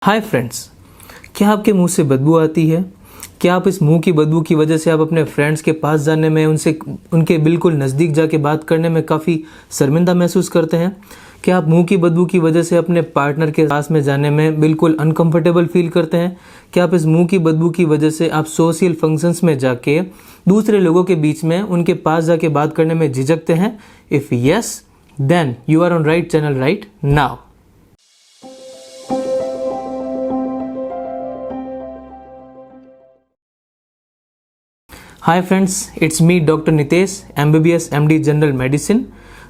Hi friends, क्या आपके मुंह से बदबू आती है? क्या आप इस मुंह की बदबू की वजह से आप अपने फ्रेंड्स के पास जाने में, उनके बिल्कुल नज़दीक जाके बात करने में काफ़ी शर्मिंदा महसूस करते हैं? क्या आप मुंह की बदबू की वजह से अपने पार्टनर के पास में जाने में बिल्कुल अनकंफर्टेबल फील करते हैं? क्या आप इस मुंह की बदबू की वजह से आप सोशल फंक्शंस में जाके दूसरे लोगों के बीच में उनके पास जाके बात करने में झिझकते हैं? If yes, then you are on right channel right now. Hi friends, it's me Dr. Nitesh, MBBS MD General Medicine,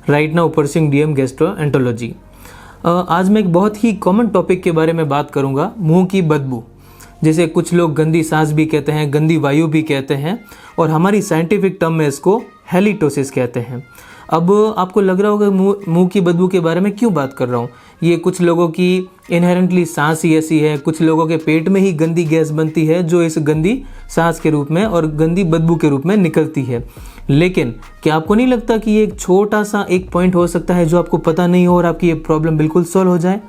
right now pursuing DM Gastroenterology। आज मैं एक बहुत ही कॉमन टॉपिक के बारे में बात करूंगा, मुंह की बदबू, जिसे कुछ लोग गंदी सांस भी कहते हैं, गंदी वायु भी कहते हैं, और हमारी साइंटिफिक टर्म में इसको हेलिटोसिस कहते हैं। अब आपको लग रहा होगा मुंह की बदबू के बारे में क्यों बात कर रहा हूँ। ये कुछ लोगों की इनहेरेंटली सांस ही ऐसी है, कुछ लोगों के पेट में ही गंदी गैस बनती है जो इस गंदी सांस के रूप में और गंदी बदबू के रूप में निकलती है। लेकिन क्या आपको नहीं लगता कि ये एक छोटा सा एक पॉइंट हो सकता है जो आपको पता नहीं हो और आपकी ये प्रॉब्लम बिल्कुल सॉल्व हो जाए?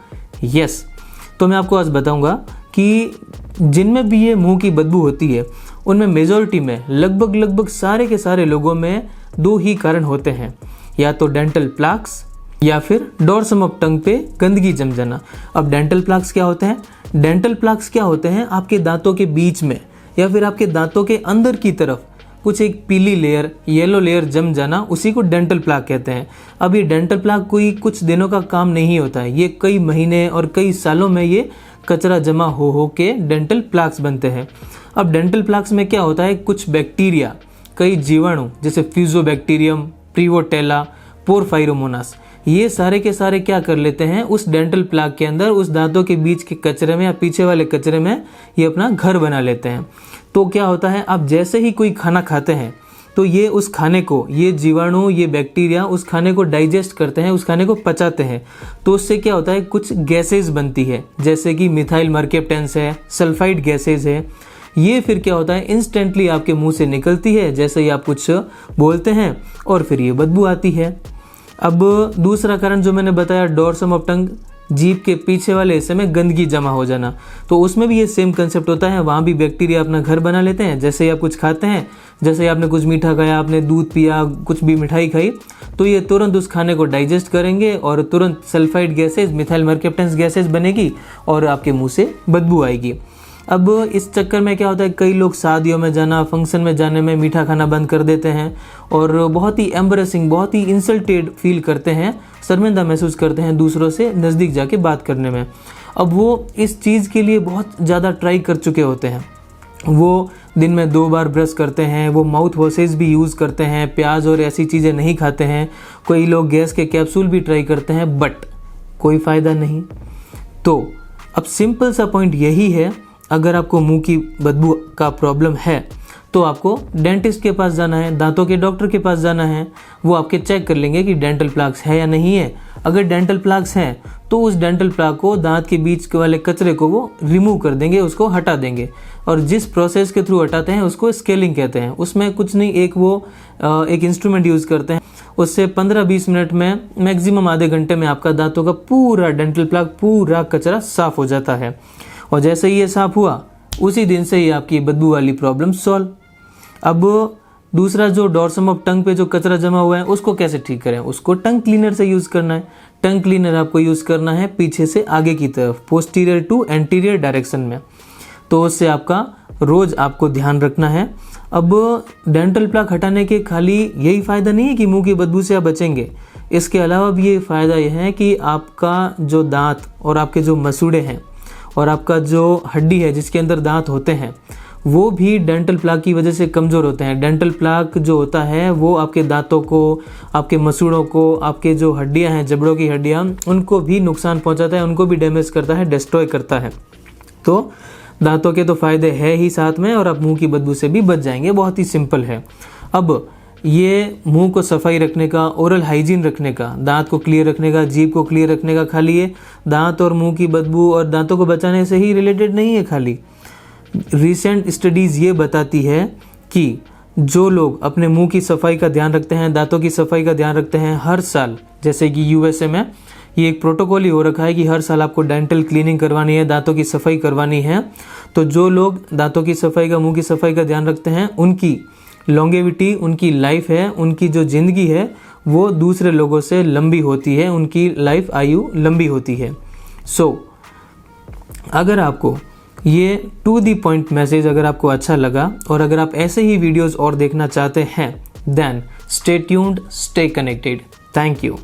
यस, तो मैं आपको आज बताऊंगा कि जिनमें भी ये मुंह की बदबू होती है उनमें मेजॉरिटी में लगभग सारे के सारे लोगों में दो ही कारण होते हैं, या तो डेंटल प्लाक्स या फिर डोर्सम ऑफ टंग पे गंदगी जम जाना। अब डेंटल प्लाक्स क्या होते हैं? डेंटल प्लाक्स क्या होते हैं? आपके दांतों के बीच में या फिर आपके दांतों के अंदर की तरफ कुछ एक पीली लेयर, येलो लेयर जम जाना, उसी को डेंटल प्लाक कहते हैं। अब ये डेंटल प्लाक कोई कुछ दिनों का काम नहीं होता है, ये कई महीने और कई सालों में ये कचरा जमा हो के डेंटल प्लाक्स बनते हैं। अब डेंटल प्लाक्स में क्या होता है, कुछ बैक्टीरिया, कई जीवाणु जैसे फ्यूजोबैक्टीरियम, प्रीवोटेला, पोरफायरोमोनास, ये सारे के सारे क्या कर लेते हैं, उस डेंटल प्लाक के अंदर, उस दांतों के बीच के कचरे में या पीछे वाले कचरे में ये अपना घर बना लेते हैं। तो क्या होता है, आप जैसे ही कोई खाना खाते हैं तो ये उस खाने को, ये जीवाणु, ये बैक्टीरिया उस खाने को डाइजेस्ट करते हैं, उस खाने को पचाते हैं। तो उससे क्या होता है, कुछ गैसेज बनती है, जैसे कि मिथाइल मर्केप्टेंस है, सल्फाइड गैसेज है। ये फिर क्या होता है, इंस्टेंटली आपके मुंह से निकलती है जैसे ही आप कुछ बोलते हैं, और फिर ये बदबू आती है। अब दूसरा कारण जो मैंने बताया, डोर्सम ऑफ टंग, जीभ के पीछे वाले हिस्से में गंदगी जमा हो जाना, तो उसमें भी ये सेम कंसेप्ट होता है। वहाँ भी बैक्टीरिया अपना घर बना लेते हैं। जैसे ही आप कुछ खाते हैं, जैसे ही आपने कुछ मीठा खाया, आपने दूध पिया, कुछ भी मिठाई खाई, तो ये तुरंत उस खाने को डाइजेस्ट करेंगे और तुरंत सल्फाइड गैसेज, मिथाइल मर्केप्टेंस गैसेज बनेगी और आपके मुँह से बदबू आएगी। अब इस चक्कर में क्या होता है, कई लोग शादियों में जाना, फंक्शन में जाने में मीठा खाना बंद कर देते हैं और बहुत ही एम्बरेसिंग, बहुत ही इंसल्टेड फील करते हैं, शर्मिंदा महसूस करते हैं दूसरों से नज़दीक जाके बात करने में। अब वो इस चीज़ के लिए बहुत ज़्यादा ट्राई कर चुके होते हैं, वो दिन में 2 बार ब्रश करते हैं, वो माउथ वॉशेज भी यूज़ करते हैं, प्याज और ऐसी चीज़ें नहीं खाते हैं, कोई लोग गैस के कैप्सूल भी ट्राई करते हैं, बट कोई फ़ायदा नहीं। तो अब सिंपल सा पॉइंट यही है, अगर आपको मुंह की बदबू का प्रॉब्लम है तो आपको डेंटिस्ट के पास जाना है, दांतों के डॉक्टर के पास जाना है। वो आपके चेक कर लेंगे कि डेंटल प्लाक्स है या नहीं है। अगर डेंटल प्लाक्स हैं तो उस डेंटल प्लाक को, दांत के बीच के वाले कचरे को वो रिमूव कर देंगे, उसको हटा देंगे। और जिस प्रोसेस के थ्रू हटाते हैं उसको स्केलिंग कहते हैं। उसमें कुछ नहीं, एक इंस्ट्रूमेंट यूज़ करते हैं, उससे 15-20 मिनट में, मैक्सिमम आधे घंटे में आपका दांतों का पूरा डेंटल प्लाक, पूरा कचरा साफ हो जाता है। और जैसे ही ये साफ हुआ, उसी दिन से ही आपकी बदबू वाली प्रॉब्लम सॉल्व। अब दूसरा, जो डोर्सम ऑफ टंग पे जो कचरा जमा हुआ है उसको कैसे ठीक करें? उसको टंग क्लीनर से यूज़ करना है। टंग क्लीनर आपको यूज़ करना है पीछे से आगे की तरफ, पोस्टीरियर टू एंटीरियर डायरेक्शन में। तो उससे आपका रोज़ आपको ध्यान रखना है। अब डेंटल प्लाक हटाने के खाली यही फ़ायदा नहीं है कि मुंह की बदबू से आप बचेंगे। इसके अलावा भी ये फ़ायदा यह है कि आपका जो दांत और आपके जो मसूड़े हैं और आपका जो हड्डी है जिसके अंदर दांत होते हैं, वो भी डेंटल प्लाक की वजह से कमज़ोर होते हैं। डेंटल प्लाक जो होता है वो आपके दांतों को, आपके मसूड़ों को, आपके जो हड्डियां हैं, जबड़ों की हड्डियां, उनको भी नुकसान पहुंचाता है, उनको भी डैमेज करता है, डिस्ट्रॉय करता है। तो दांतों के तो फ़ायदे है ही साथ में, और आप मुंह की बदबू से भी बच जाएंगे। बहुत ही सिंपल है। अब ये मुंह को सफाई रखने का, ओरल हाइजीन रखने का, दांत को क्लियर रखने का, जीभ को क्लियर रखने का, खाली ये दांत और मुंह की बदबू और दांतों को बचाने से ही रिलेटेड नहीं है। खाली रिसेंट स्टडीज़ ये बताती है कि जो लोग अपने मुंह की सफाई का ध्यान रखते हैं, दांतों की सफाई का ध्यान रखते हैं, हर साल, जैसे कि यूएसए में ये एक प्रोटोकॉल ही हो रखा है कि हर साल आपको डेंटल क्लीनिंग करवानी है, दांतों की सफाई करवानी है। तो जो लोग दांतों की सफाई का, मुंह की सफाई का ध्यान रखते हैं, उनकी लॉन्गेविटी, उनकी लाइफ है, उनकी जो ज़िंदगी है वो दूसरे लोगों से लंबी होती है, उनकी लाइफ आयु लंबी होती है। अगर आपको ये टू दी पॉइंट मैसेज अगर आपको अच्छा लगा और अगर आप ऐसे ही वीडियोस और देखना चाहते हैं, then stay tuned, stay connected. Thank you.